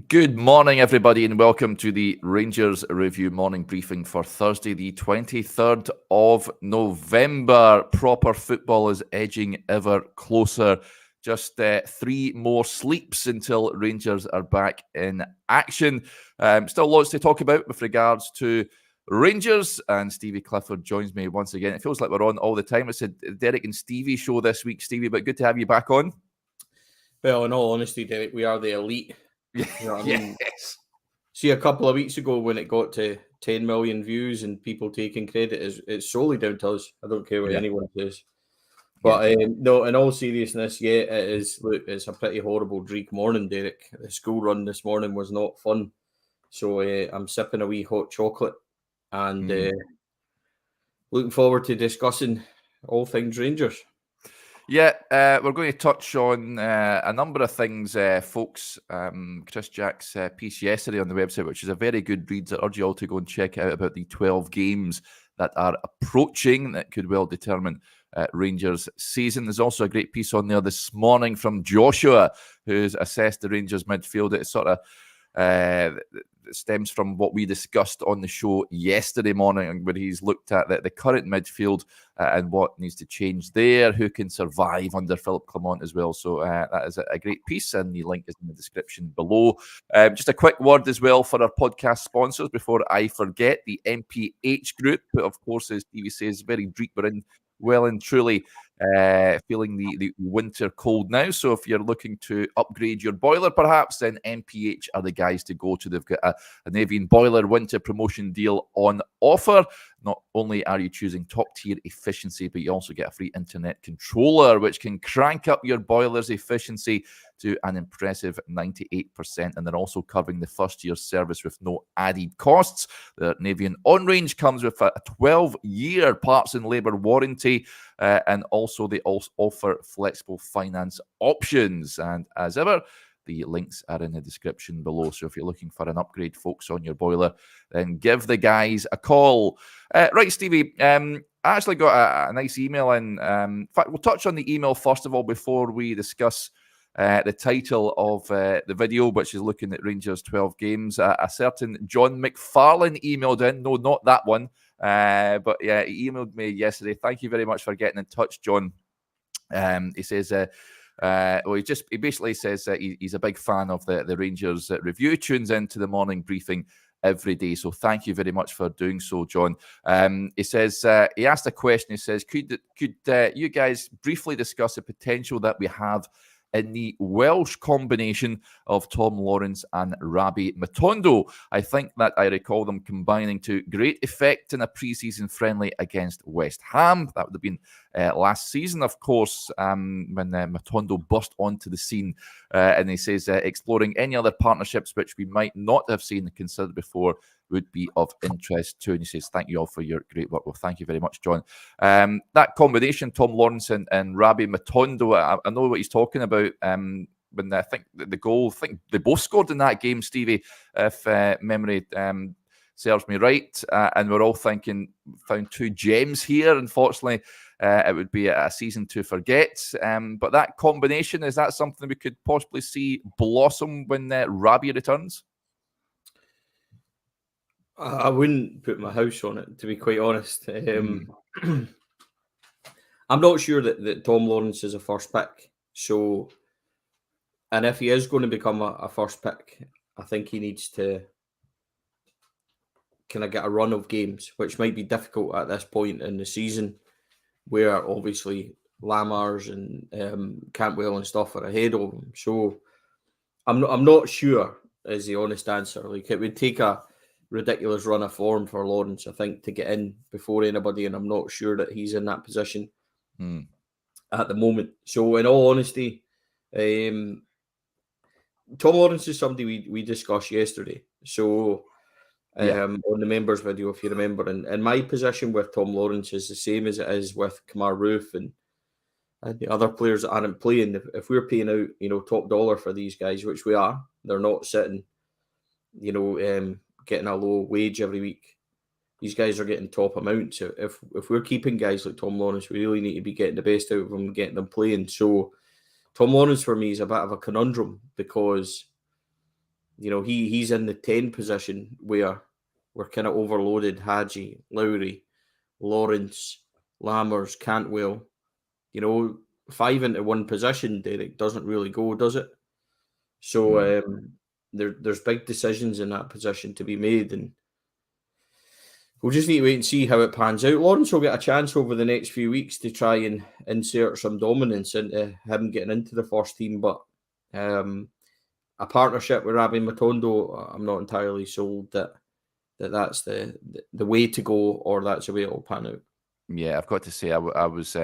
Good morning, everybody, and welcome to the Rangers Review morning briefing for Thursday, the 23rd of November. Proper football is edging ever closer. Just 3 more sleeps until Rangers are back in action. Still lots to talk about with regards to Rangers, and Stevie Clifford joins me once again. It feels like we're on all the time. It's a Derek and Stevie show this week, Stevie, but good to have you back on. Well, in all honesty, Derek, we are the elite. You know what I mean? Yes. See, a couple of weeks ago when it got to 10 million views and people taking credit, it's solely down to us. I don't care what anyone says. But no, in all seriousness, yeah, it is. Look, it's a pretty horrible dreek morning, Derek. The school run this morning was not fun. So I'm sipping a wee hot chocolate and looking forward to discussing all things Rangers. Yeah, we're going to touch on a number of things, folks. Chris Jack's piece yesterday on the website, which is a very good read. I urge you all to go and check out about the 12 games that are approaching that could well determine Rangers' season. There's also a great piece on there this morning from Joshua, who's assessed the Rangers midfield. It sort of stems from what we discussed on the show yesterday morning, where he's looked at the current midfield and what needs to change there, who can survive under Philippe Clement as well. So that is a great piece, and the link is in the description below. Just a quick word as well for our podcast sponsors before I forget. The MPH Group, of course, as Stevie says, very deep. We're in well and truly feeling the winter cold now. So if you're looking to upgrade your boiler, perhaps, then MPH are the guys to go to. They've got an avian boiler winter promotion deal on offer. Not only are you choosing top-tier efficiency, but you also get a free internet controller, which can crank up your boiler's efficiency to an impressive 98%. And they're also covering the first year service with no added costs. The Navian On-Range comes with a 12-year parts and labour warranty. And also they also offer flexible finance options. And as ever, the links are in the description below. So if you're looking for an upgrade, folks, on your boiler, then give the guys a call. Right, Stevie, I actually got a nice email in. In fact, we'll touch on the email first of all before we discuss the title of the video, which is looking at Rangers 12 games. A certain John McFarlane emailed in. No, not that one. But yeah, he emailed me yesterday. Thank you very much for getting in touch, John. He says... he basically says that he's a big fan of the Rangers review, tunes into the morning briefing every day. So thank you very much for doing so, John. He says he asked a question. He says, could you guys briefly discuss the potential that we have in the Welsh combination of Tom Lawrence and Rabbi Matondo? I think that I recall them combining to great effect in a pre-season friendly against West Ham. That would have been last season, of course, when Matondo burst onto the scene. And he says exploring any other partnerships which we might not have seen and considered before would be of interest too. And he says, thank you all for your great work. Well, thank you very much, John. That combination, Tom Lawrence and Rabbi Matondo, I know what he's talking about. When I think the goal, I think they both scored in that game, Stevie, if memory serves me right. And we're all thinking, found 2 gems here. Unfortunately, it would be a season to forget. But that combination, is that something we could possibly see blossom when Rabbi returns? I wouldn't put my house on it, to be quite honest. I'm not sure that Tom Lawrence is a first pick. So, and if he is going to become a first pick, I think he needs to kind of get a run of games, which might be difficult at this point in the season, where obviously Lammers and Cantwell and stuff are ahead of him. So, I'm not sure is the honest answer. Like, it would take a ridiculous run of form for Lawrence, I think, to get in before anybody, and I'm not sure that he's in that position at the moment. So, in all honesty, Tom Lawrence is somebody we discussed yesterday. So, on the members video, if you remember, and my position with Tom Lawrence is the same as it is with Kamar Roof and the other players that aren't playing. If we're paying out, top dollar for these guys, which we are, they're not sitting, getting a low wage every week. These guys are getting top amounts. So if we're keeping guys like Tom Lawrence, we really need to be getting the best out of them and getting them playing. So Tom Lawrence for me is a bit of a conundrum because he's in the 10 position where we're kind of overloaded. Hadji, Lowry, Lawrence, Lammers, Cantwell. 5 into one position, Derek, doesn't really go, does it? So there's big decisions in that position to be made, and we'll just need to wait and see how it pans out. Lawrence will get a chance over the next few weeks to try and insert some dominance into him getting into the first team, but a partnership with Rabbi Matondo, I'm not entirely sold that's the way to go, or that's the way it'll pan out. Yeah, I've got to say, I was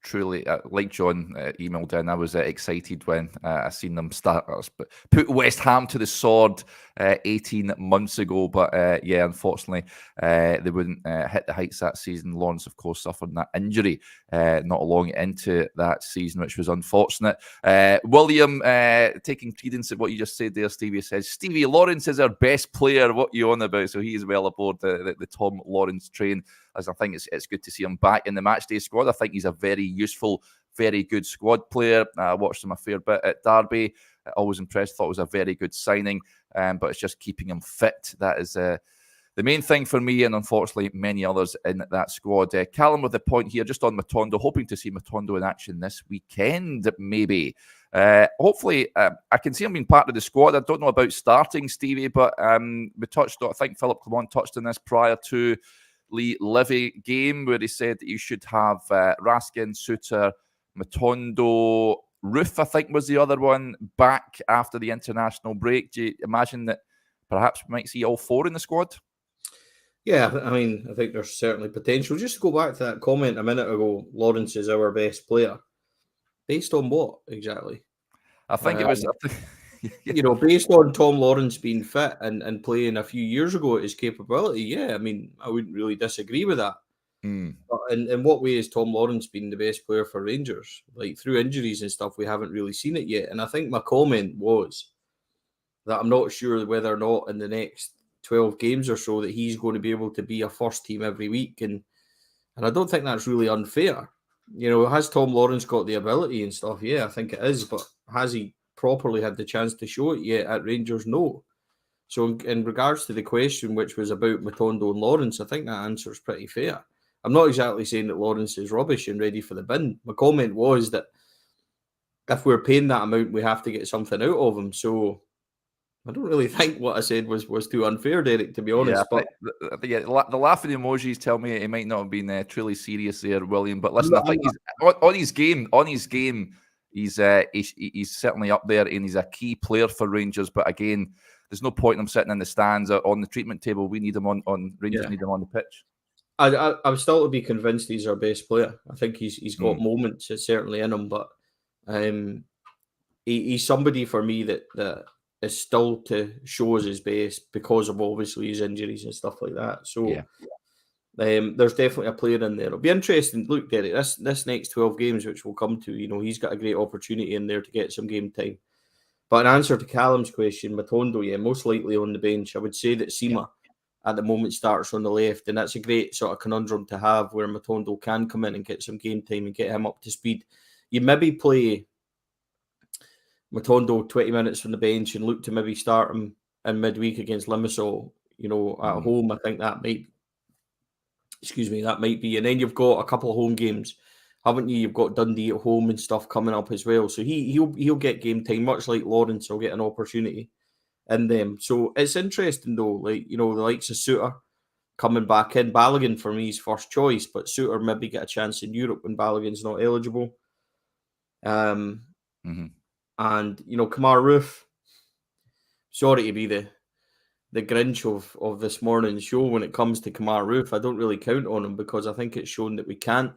truly, like John emailed in, I was excited when I seen them put West Ham to the sword 18 months ago. But yeah, unfortunately, they wouldn't hit the heights that season. Lawrence, of course, suffered that injury not long into that season, which was unfortunate. William, taking credence at what you just said there, Stevie says, Stevie, Lawrence is our best player. What are you on about? So he is well aboard the Tom Lawrence train. As I think it's good to see him back in the matchday squad. I think he's a very useful, very good squad player. I watched him a fair bit at Derby. Always impressed. Thought it was a very good signing. But it's just keeping him fit. That is the main thing for me, and unfortunately many others in that squad. Callum with the point here, just on Matondo. Hoping to see Matondo in action this weekend, maybe. Hopefully, I can see him being part of the squad. I don't know about starting, Stevie, but we touched on, I think Philip Clement touched on this prior to Lee Livy game, where he said that you should have Raskin, Suter, Matondo, Roof, I think was the other one, back after the international break. Do you imagine that perhaps we might see all 4 in the squad? Yeah, I mean, I think there's certainly potential. Just to go back to that comment a minute ago, Lawrence is our best player. Based on what exactly? I think it was... based on Tom Lawrence being fit and playing a few years ago at his capability, yeah, I mean, I wouldn't really disagree with that. But in what way has Tom Lawrence been the best player for Rangers? Like, through injuries and stuff, we haven't really seen it yet. And I think my comment was that I'm not sure whether or not in the next 12 games or so that he's going to be able to be a first team every week. And I don't think that's really unfair. Has Tom Lawrence got the ability and stuff? Yeah, I think it is. But has he properly had the chance to show it yet at Rangers? No. So in regards to the question, which was about Matondo and Lawrence, I think that answer is pretty fair. I'm not exactly saying that Lawrence is rubbish and ready for the bin. My comment was that if we're paying that amount, we have to get something out of him. So I don't really think what I said was too unfair, Derek, to be honest. Yeah, but the laughing emojis tell me it might not have been truly serious there, William. But listen, I think he's on his game. He's certainly up there, and he's a key player for Rangers. But again, there's no point in him sitting in the stands or on the treatment table. We need him on Rangers. Need him on the pitch. I'm still to be convinced he's our best player. I think he's got moments certainly in him, but he's somebody for me that is still to show us his best because of obviously his injuries and stuff like that. So there's definitely a player in there. It'll be interesting. Look, Derek, this next 12 games, which we'll come to, he's got a great opportunity in there to get some game time. But in answer to Callum's question, Matondo, most likely on the bench. I would say that Sima at the moment starts on the left, and that's a great sort of conundrum to have where Matondo can come in and get some game time and get him up to speed. You maybe play Matondo 20 minutes from the bench and look to maybe start him in midweek against Limassol, at home. I think that might be. And then you've got a couple of home games, haven't you? You've got Dundee at home and stuff coming up as well. So he'll get game time, much like Lawrence will get an opportunity in them. So it's interesting though, like, the likes of Suter coming back in. Balogun for me is first choice, but Suter maybe get a chance in Europe when Balogun's not eligible. And Kamar Roof, sorry to be the Grinch of this morning's show when it comes to Kamar Roof. I don't really count on him because I think it's shown that we can't,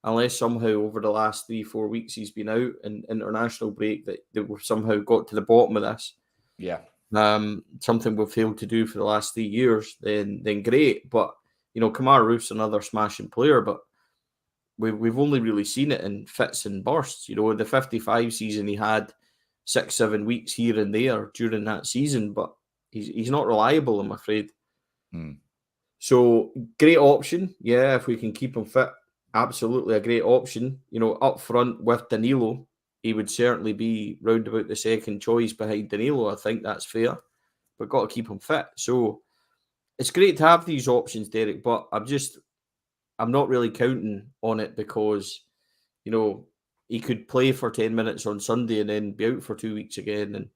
unless somehow over the last 3-4 weeks he's been out in international break that we've somehow got to the bottom of this. Yeah. Something we've failed to do for the last 3 years, then great. But Kamar Roof's another smashing player, but we've only really seen it in fits and bursts. The 55 season he had 6-7 weeks here and there during that season, but he's not reliable, I'm afraid. So great option, if we can keep him fit, absolutely a great option. Up front with Danilo, he would certainly be round about the second choice behind Danilo. I think that's fair, but got to keep him fit. So it's great to have these options, Derek, but I'm not really counting on it because, he could play for 10 minutes on Sunday and then be out for 2 weeks again. And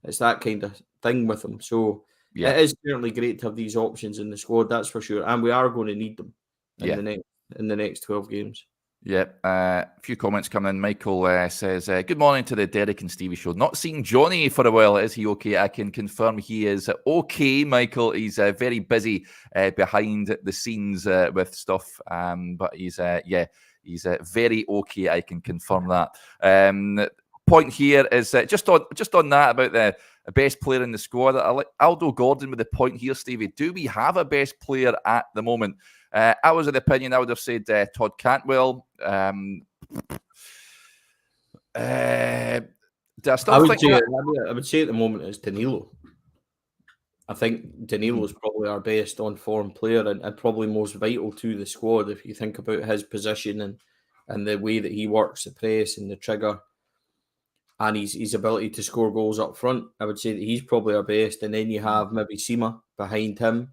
it's that kind of thing with him. So it is certainly great to have these options in the squad, that's for sure. And we are going to need them in the next 12 games. Yep. A few comments coming in. Michael says, good morning to the Derek and Stevie show. Not seen Johnny for a while. Is he okay? I can confirm he is okay, Michael. He's very busy behind the scenes with stuff. But he's very okay. I can confirm that. Point here is just on that about the best player in the squad. I like Aldo Gordon with the point here, Stevie. Do we have a best player at the moment? I was of the opinion I would have said Todd Cantwell. I would say at the moment it's Danilo. I think Danilo is probably our best on-form player and probably most vital to the squad if you think about his position and the way that he works the press and the trigger and his ability to score goals up front. I would say that he's probably our best. And then you have maybe Sima behind him.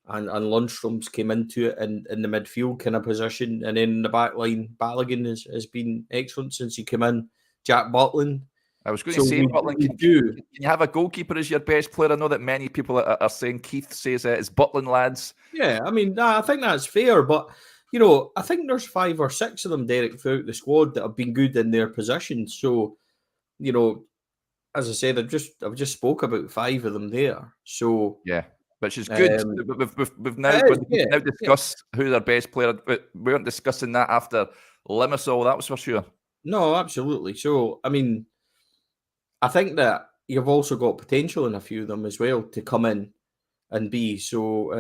And Lundstrom's came into it in the midfield kind of position. And then in the back line, Balogun has been excellent since he came in. Jack Butland. I was going to say, Butland, can you have a goalkeeper as your best player? I know that many people are saying, Keith says it's Butland, lads. Yeah, I mean, I think that's fair. But, I think there's 5 or 6 of them, Derek, throughout the squad that have been good in their positions. So, as I said, I've just spoke about 5 of them there. So yeah. Which is good. We've now discussed who's our best player. But we weren't discussing that after Limassol, that was for sure. No, absolutely. So, I mean, I think that you've also got potential in a few of them as well to come in and be. So,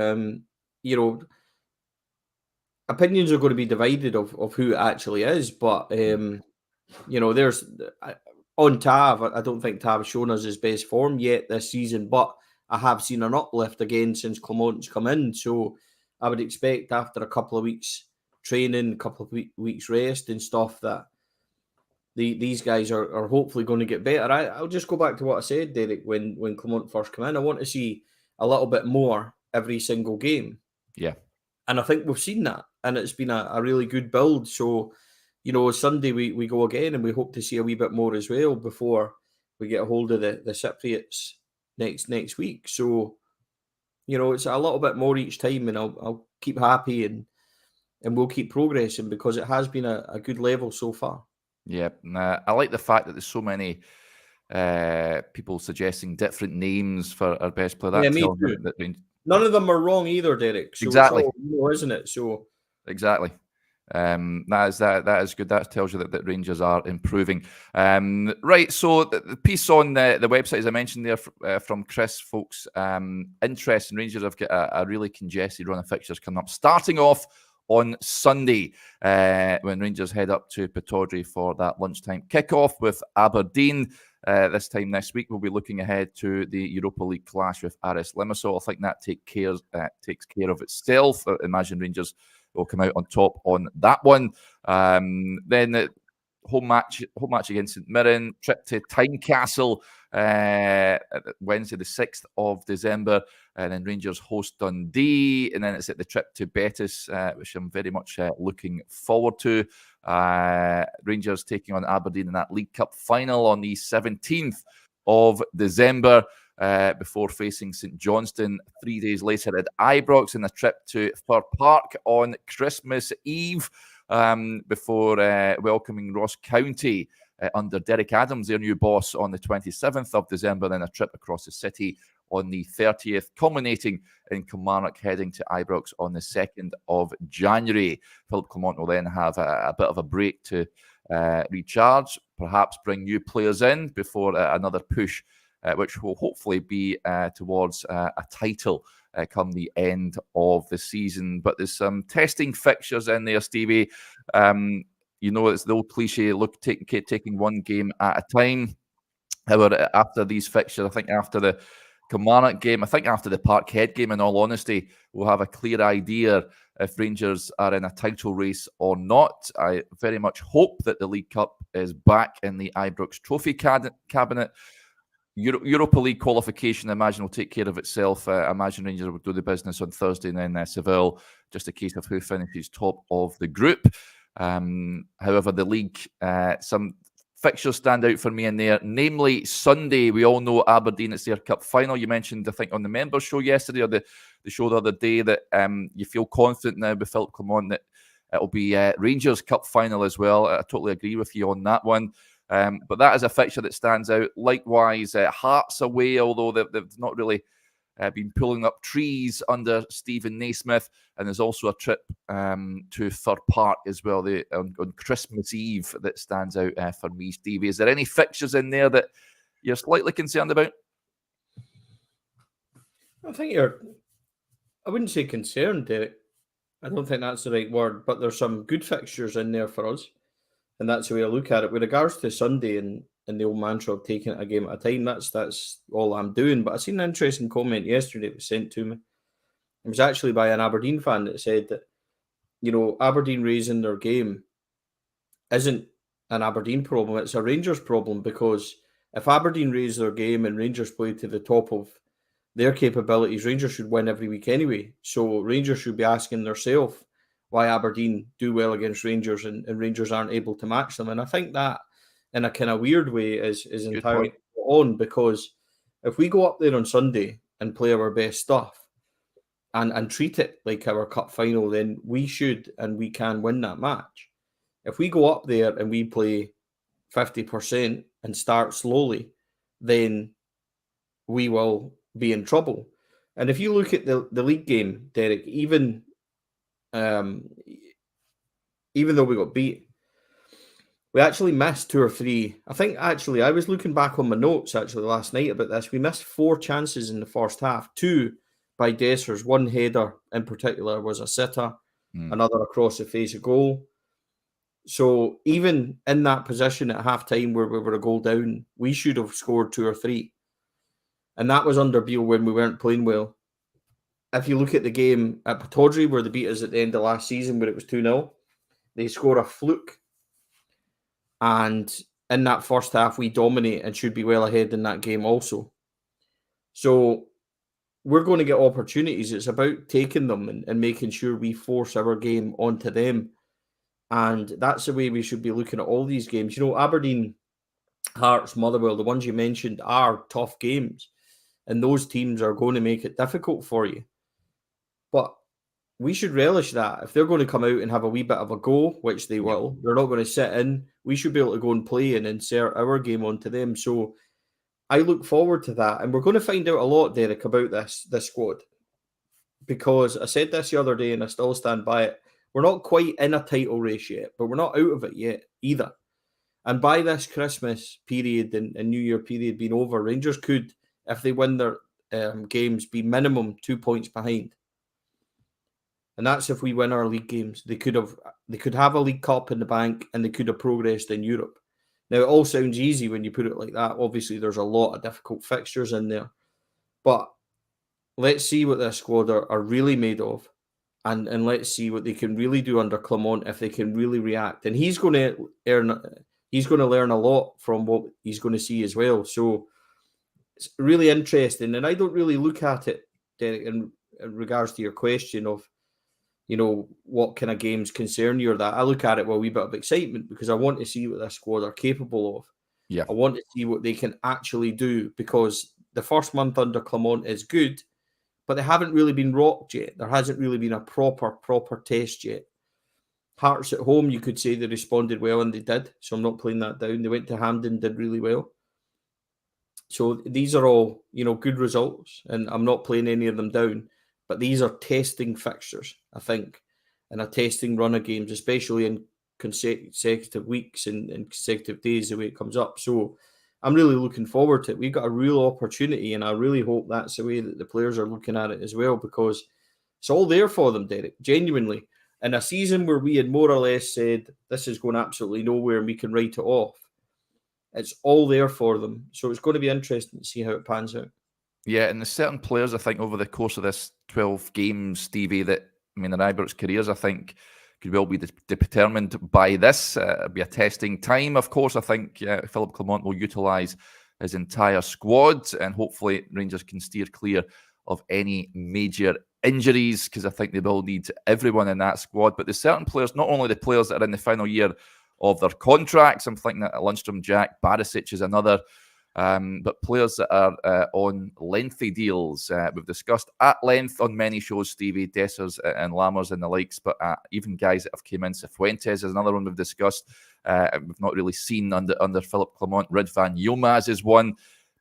opinions are going to be divided of who it actually is. But, there's on Tav, I don't think Tav's shown us his best form yet this season, but I have seen an uplift again since Clement's come in. So I would expect after a couple of weeks training, a couple of weeks rest and stuff that these guys are hopefully going to get better. I'll just go back to what I said, Derek, when Clement first came in. I want to see a little bit more every single game. Yeah. And I think we've seen that. And it's been a really good build. So, Sunday we go again and we hope to see a wee bit more as well before we get a hold of the Cypriots next week. So, it's a little bit more each time and I'll keep happy and we'll keep progressing because it has been a good level so far. Yeah, I like the fact that there's so many people suggesting different names for our best player. Yeah, me too. None of them are wrong either, Derek. So exactly. It's all, isn't it? So exactly. That is good. That tells you that Rangers are improving. Right. So the piece on the website, as I mentioned there, from Chris, folks, interest in Rangers have got a really congested run of fixtures coming up, starting off on Sunday when Rangers head up to Pittodrie for that lunchtime kickoff with Aberdeen. This time next week, we'll be looking ahead to the Europa League clash with RS Limassol. I think that takes care of itself. I imagine Rangers will come out on top on that one. Then home match against St Mirren, trip to Tynecastle Wednesday the 6th of December, and then Rangers host Dundee, and then it's at the trip to Betis, which I'm very much looking forward to. Rangers taking on Aberdeen in that League Cup final on the 17th of December. Before facing St Johnstone 3 days later at Ibrox, and a trip to Fir Park on Christmas Eve before welcoming Ross County under Derek Adams, their new boss, on the 27th of December, then a trip across the city on the 30th, culminating in Kilmarnock heading to Ibrox on the 2nd of January. Philip Clement will then have a bit of a break to recharge, perhaps bring new players in before another push, which will hopefully be towards a title come the end of the season. But there's some testing fixtures in there, Stevie. It's the old cliche, look, taking one game at a time. However, after these fixtures, I think after the Kilmarnock game. I think after the Parkhead game, in all honesty, we'll have a clear idea if Rangers are in a title race or not. I very much hope that the League Cup is back in the Ibrox trophy cabinet. Europa League qualification, I imagine, will take care of itself. I imagine Rangers will do the business on Thursday and then Seville, just a case of who finishes top of the group. However, the league, some fixtures stand out for me in there, namely Sunday. We all know Aberdeen, it's their cup final. You mentioned, I think, on the members show yesterday or the show the other day that you feel confident now with Philip Clement that it'll be Rangers cup final as well. I totally agree with you on that one. But that is a fixture that stands out. Likewise, Hearts away, although they've not really been pulling up trees under Stephen Naismith. And there's also a trip to Fir Park as well on Christmas Eve that stands out for me, Stevie. Is there any fixtures in there that you're slightly concerned about? I wouldn't say concerned, Derek. I don't think that's the right word, but there's some good fixtures in there for us. And that's the way I look at it. With regards to Sunday and the old mantra of taking it a game at a time, that's all I'm doing. But I seen an interesting comment yesterday that was sent to me. It was actually by an Aberdeen fan that said that, Aberdeen raising their game isn't an Aberdeen problem, it's a Rangers problem, because if Aberdeen raise their game and Rangers play to the top of their capabilities, Rangers should win every week anyway. So Rangers should be asking themselves why Aberdeen do well against Rangers and Rangers aren't able to match them. And I think that, in a kind of weird way, is entirely on, because if we go up there on Sunday and play our best stuff and treat it like our cup final, then we should and we can win that match. If we go up there and we play 50% and start slowly, then we will be in trouble. And if you look at the league game, Derek, even though we got beat, we actually missed 2 or 3. I think actually I was looking back on my notes actually last night about this. We missed 4 chances in the first half. 2 by Dessers. 1 header in particular was a sitter. Another across the face of goal. So even in that position at half time where we were a goal down, we should have scored 2 or 3. And that was under Beale when we weren't playing well. If you look at the game at Pittodrie, where they beat us at the end of last season, where it was 2-0, they score a fluke. And in that first half, we dominate and should be well ahead in that game also. So we're going to get opportunities. It's about taking them and making sure we force our game onto them. And that's the way we should be looking at all these games. Aberdeen, Hearts, Motherwell, the ones you mentioned are tough games. And those teams are going to make it difficult for you. But we should relish that. If they're going to come out and have a wee bit of a go, which they will, they're not going to sit in. We should be able to go and play and insert our game onto them. So I look forward to that. And we're going to find out a lot, Derek, about this squad. Because I said this the other day and I still stand by it. We're not quite in a title race yet, but we're not out of it yet either. And by this Christmas period and New Year period being over, Rangers could, if they win their games, be minimum 2 points behind. And that's if we win our league games. They could have a League Cup in the bank and they could have progressed in Europe. Now, it all sounds easy when you put it like that. Obviously, there's a lot of difficult fixtures in there. But let's see what this squad are really made of. And let's see what they can really do under Clement if they can really react. And he's going to learn a lot from what he's going to see as well. So it's really interesting. And I don't really look at it, Derek, in regards to your question of, what kind of games concern you or that. I look at it with a wee bit of excitement because I want to see what this squad are capable of. Yeah. I want to see what they can actually do, because the first month under Clement is good, but they haven't really been rocked yet. There hasn't really been a proper test yet. Hearts at home, you could say they responded well, and they did. So I'm not playing that down. They went to Hampden, did really well. So these are all, good results, and I'm not playing any of them down. But these are testing fixtures, I think, and a testing run of games, especially in consecutive weeks and consecutive days, the way it comes up. So I'm really looking forward to it. We've got a real opportunity, and I really hope that's the way that the players are looking at it as well, because it's all there for them, Derek, genuinely. In a season where we had more or less said, this is going absolutely nowhere and we can write it off, it's all there for them. So it's going to be interesting to see how it pans out. Yeah, and there's certain players, I think, over the course of this 12 games, Stevie, that, I mean, their Ibrox careers, I think, could well be determined by this. It'll be a testing time, of course. I think Philip Clement will utilise his entire squad, and hopefully Rangers can steer clear of any major injuries, because I think they will need everyone in that squad. But there's certain players, not only the players that are in the final year of their contracts. I'm thinking that Lundstrom, Jack, Barisic is another. But players that are on lengthy deals, we've discussed at length on many shows, Stevie, Dessers and Lammers and the likes, but even guys that have came in, Cifuentes is another one we've discussed. We've not really seen under Philip Clement. Ridvan Yilmaz is one.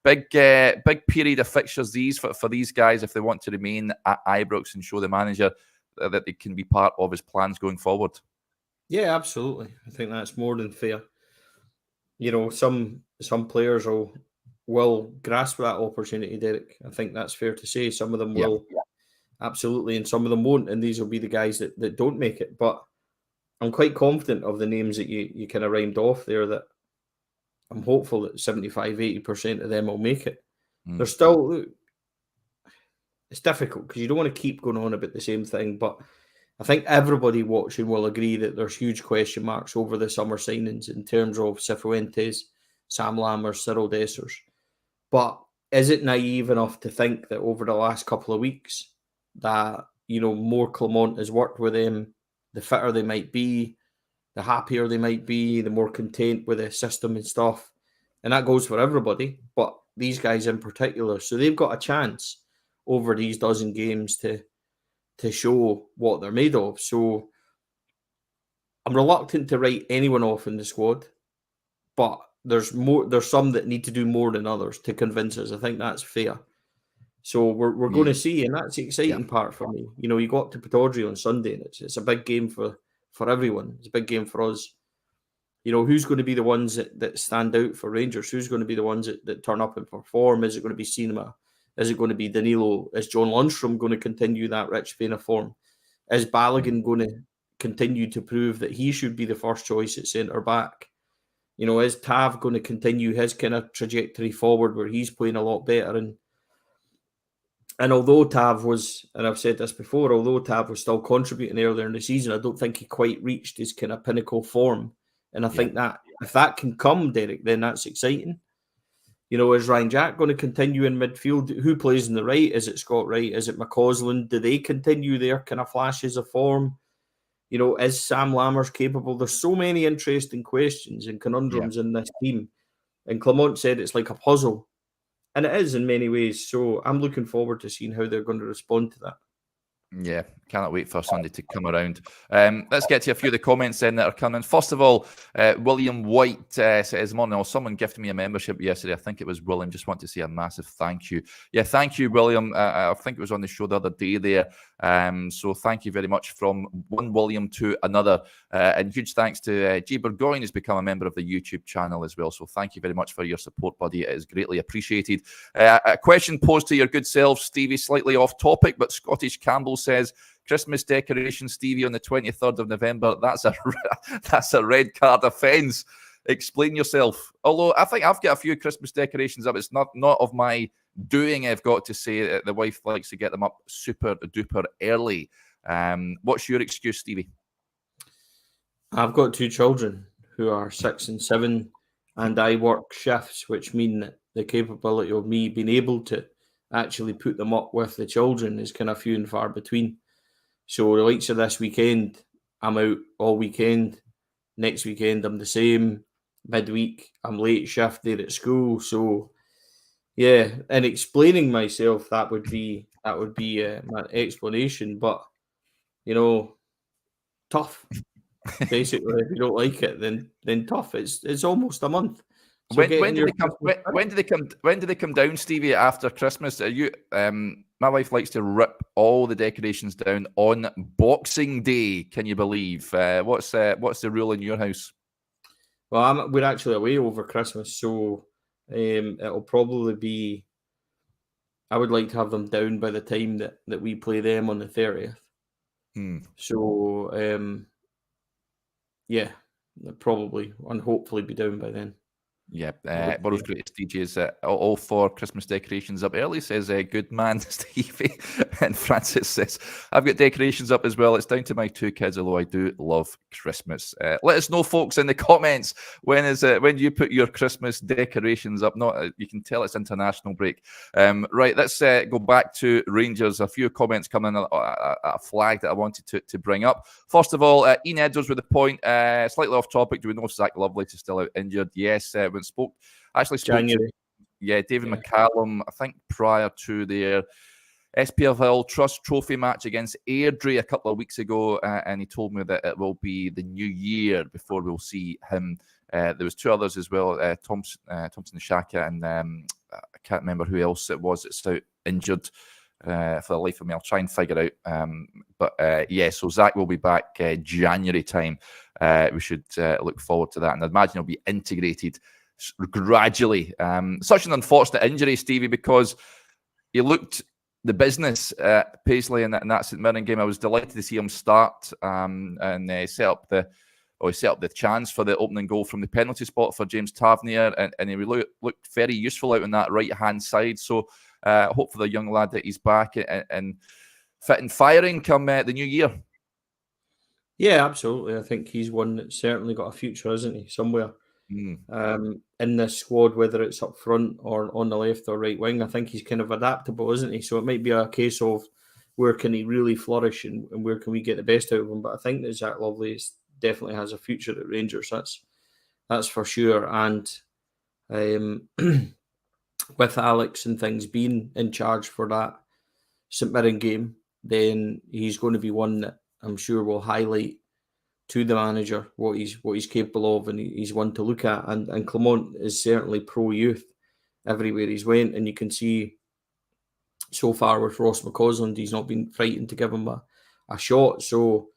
Big period of fixtures these for these guys if they want to remain at Ibrox and show the manager that they can be part of his plans going forward. Yeah, absolutely. I think that's more than fair. You know, some players will grasp that opportunity, Derek. I think that's fair to say. Some of them will, absolutely, and some of them won't, and these will be the guys that don't make it. But I'm quite confident of the names that you kind of rhymed off there, that I'm hopeful that 75-80% of them will make it. There's still, it's difficult because you don't want to keep going on about the same thing, but I think everybody watching will agree that there's huge question marks over the summer signings in terms of Cifuentes, Sam Lammers, Cyril Dessers. But is it naive enough to think that over the last couple of weeks that, you know, more Clement has worked with them, the fitter they might be, the happier they might be, the more content with the system and stuff. And that goes for everybody, but these guys in particular. So they've got a chance over these dozen games to show what they're made of. So I'm reluctant to write anyone off in the squad, but there's some that need to do more than others to convince us. I think that's fair. So we're going to see, and that's the exciting part for me. You know, you got to Pittodrie on Sunday, and it's a big game for everyone. It's a big game for us. You know, who's going to be the ones that stand out for Rangers? Who's going to be the ones that turn up and perform? Is it going to be Cinema? Is it going to be Danilo? Is John Lundstrom going to continue that rich vein of form? Is Balogun going to continue to prove that he should be the first choice at centre back? You know, is Tav going to continue his kind of trajectory forward where he's playing a lot better? And although Tav was, and I've said this before, although Tav was still contributing earlier in the season, I don't think he quite reached his kind of pinnacle form. And I think that if that can come, Derek, then that's exciting. You know, is Ryan Jack going to continue in midfield? Who plays in the right? Is it Scott Wright? Is it McCausland? Do they continue their kind of flashes of form? You know, is Sam Lammers capable? There's so many interesting questions and conundrums in this team. And Clement said it's like a puzzle. And it is in many ways. So I'm looking forward to seeing how they're going to respond to that. Yeah, cannot wait for Sunday to come around. Let's get to a few of the comments then that are coming. First of all, William White says, "Morning all, someone gifted me a membership yesterday. I think it was William. Just want to say a massive thank you." Yeah, thank you, William. I think it was on the show the other day there. So thank you very much from one William to another. And huge thanks to G. Burgoyne, who's become a member of the YouTube channel as well. So thank you very much for your support, buddy. It is greatly appreciated. A question posed to your good self, Stevie, slightly off topic, but Scottish Campbell says, "Christmas decoration, Stevie, on the 23rd of November. That's a red card offence. Explain yourself." Although I think I've got a few Christmas decorations up. It's not of my doing, I've got to say. The wife likes to get them up super duper early. What's your excuse, Stevie? I've got two children who are 6 and 7, and I work shifts, which mean that the capability of me being able to actually put them up with the children is kind of few and far between. So the likes of this weekend, I'm out all weekend. Next weekend, I'm the same. Midweek, I'm late shift there at school. So yeah, and explaining myself, that would be my explanation. But you know, tough. Basically, if you don't like it, then tough. It's almost a month. So When do they come down, Stevie? After Christmas? Are you? My wife likes to rip all the decorations down on Boxing Day. Can you believe? What's the rule in your house? Well, we're actually away over Christmas, so it'll probably be. I would like to have them down by the time that we play them on the 30th. So yeah, they'll probably and hopefully be down by then. Yeah, Borrow's greatest DJ is all 4 Christmas decorations up early, says good man Stevie. And Francis says, I've got decorations up as well. It's down to my 2 kids, although I do love Christmas. Let us know, folks, in the comments, when do you put your Christmas decorations up? Not you can tell it's international break. Right, let's go back to Rangers. A few comments coming, a flag that I wanted to bring up. First of all, Ian Edwards with the point, slightly off topic. Do we know if Zach Lovelace is still out injured? Yes, when spoke January. David McCallum, I think prior to their SPFL Trust Trophy match against Airdrie a couple of weeks ago, and he told me that it will be the new year before we'll see him. There was 2 others as well, Thompson Shaka, and I can't remember who else it was that's out injured for the life of me. I'll try and figure out. But so Zach will be back January time. We should look forward to that, and I imagine he'll be integrated gradually. Such an unfortunate injury, Stevie, because he looked the business Paisley in that St Mirren game. I was delighted to see him start and set up the chance for the opening goal from the penalty spot for James Tavernier, and he looked very useful out on that right-hand side. So hope for the young lad that he's back and fit and firing come the new year. Yeah, absolutely. I think he's one that's certainly got a future, isn't he, somewhere in this squad, whether it's up front or on the left or right wing. I think he's kind of adaptable, isn't he? So it might be a case of where can he really flourish and where can we get the best out of him. But I think that Zach Lovelace definitely has a future at Rangers. That's for sure. And with Alex and things being in charge for that St Mirren game, then he's going to be one that I'm sure will highlight to the manager what he's capable of, and he's one to look at. And Clement is certainly pro youth everywhere he's went, and you can see so far with Ross McCausland, he's not been frightened to give him a shot. So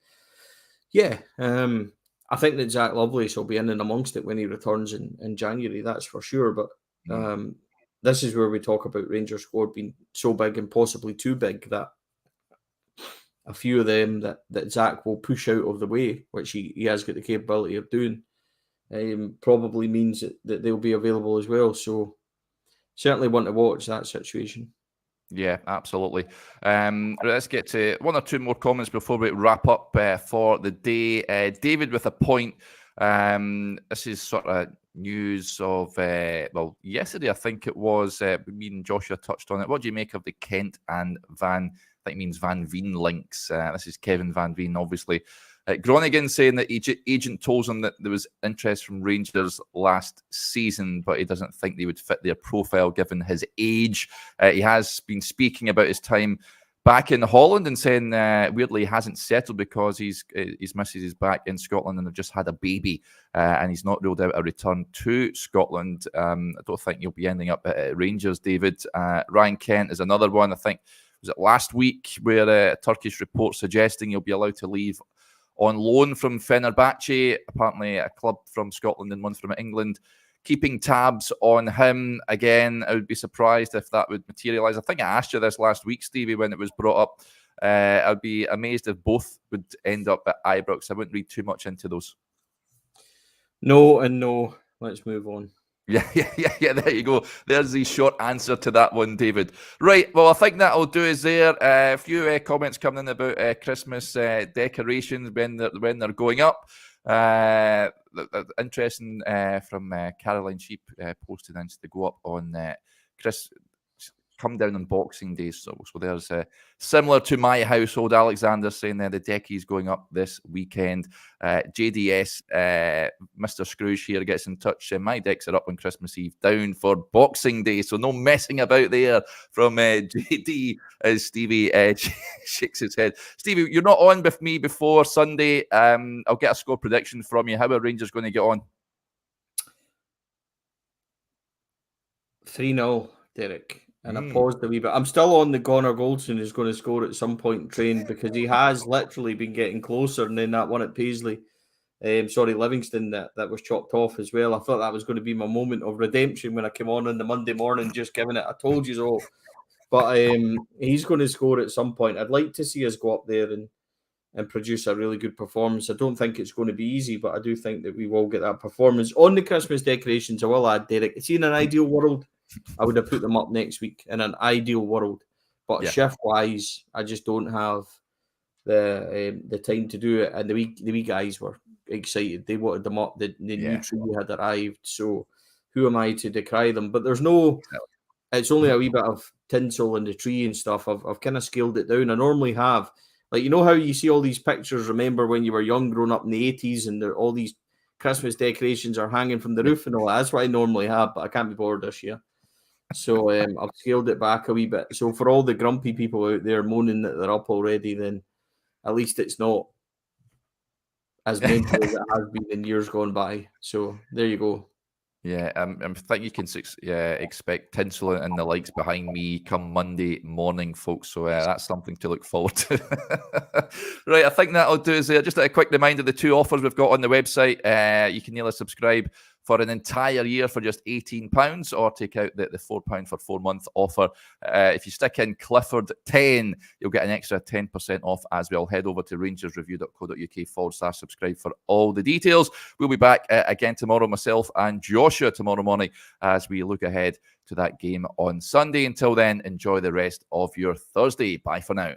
yeah, I think that Zach Lovelace will be in and amongst it when he returns in January, that's for sure. But this is where we talk about Rangers squad being so big and possibly too big that a few of them that Zach will push out of the way, which he has got the capability of doing, probably means that they'll be available as well. So certainly want to watch that situation. Yeah, absolutely. Let's get to 1 or 2 more comments before we wrap up for the day. David with a point. This is sort of news of, yesterday I think it was, me and Joshua touched on it. What do you make of the Kent and Van, I think it means Van Veen links? This is Kevin Van Veen, obviously. Groningen saying that agent told him that there was interest from Rangers last season, but he doesn't think they would fit their profile given his age. He has been speaking about his time back in Holland and saying weirdly he hasn't settled because his missus is back in Scotland and they've just had a baby, and he's not ruled out a return to Scotland. I don't think he'll be ending up at Rangers, David. Ryan Kent is another one. I think, was it last week, where a Turkish report suggesting he'll be allowed to leave on loan from Fenerbahce, apparently a club from Scotland and one from England, keeping tabs on him. Again, I would be surprised if that would materialise. I think I asked you this last week, Stevie, when it was brought up. I'd be amazed if both would end up at Ibrox. I wouldn't read too much into those. No and no. Let's move on. Yeah, there you go. There's the short answer to that one, David. Right, well, I think that'll do us there. A few comments coming in about Christmas decorations when they're going up. Interesting from Caroline Sheep posted in to go up on come down on Boxing Day. So there's similar to my household. Alexander saying the deckie's going up this weekend. JDS, Mr. Scrooge here gets in touch. My decks are up on Christmas Eve, down for Boxing Day. So no messing about there from JD as Stevie shakes his head. Stevie, you're not on with me before Sunday. I'll get a score prediction from you. How are Rangers going to get on? 3-0, Derek. And I paused a wee bit. I'm still on the Connor Goldson who's going to score at some point in train, because he has literally been getting closer. And then that one at Paisley, Livingston, that was chopped off as well. I thought that was going to be my moment of redemption when I came on the Monday morning, just giving it, I told you so. But he's going to score at some point. I'd like to see us go up there and produce a really good performance. I don't think it's going to be easy, but I do think that we will get that performance. On the Christmas decorations, I will add, Derek, see, in an ideal world, I would have put them up next week in an ideal world. But shift-wise, I just don't have the time to do it. And the wee guys were excited. They wanted them up. The new tree had arrived. So who am I to decry them? But there's no... It's only a wee bit of tinsel in the tree and stuff. I've kind of scaled it down. I normally have... Like, you know how you see all these pictures, remember when you were young, growing up in the 80s, and all these Christmas decorations are hanging from the roof and all that? That's what I normally have, but I can't be bored this year. So I've scaled it back a wee bit. So for all the grumpy people out there moaning that they're up already, then at least it's not as mental as it has been in years gone by. So there you go. Yeah, I think you can expect tinsel and the likes behind me come Monday morning, folks. So that's something to look forward to. Right, I think that'll do us there. Just a quick reminder, the 2 offers we've got on the website. You can nearly subscribe for an entire year for just £18, or take out the £4 for 4-month offer. If you stick in Clifford 10, you'll get an extra 10% off as well. Head over to rangersreview.co.uk/subscribe for all the details. We'll be back again tomorrow, myself and Joshua, tomorrow morning, as we look ahead to that game on Sunday. Until then, enjoy the rest of your Thursday. Bye for now.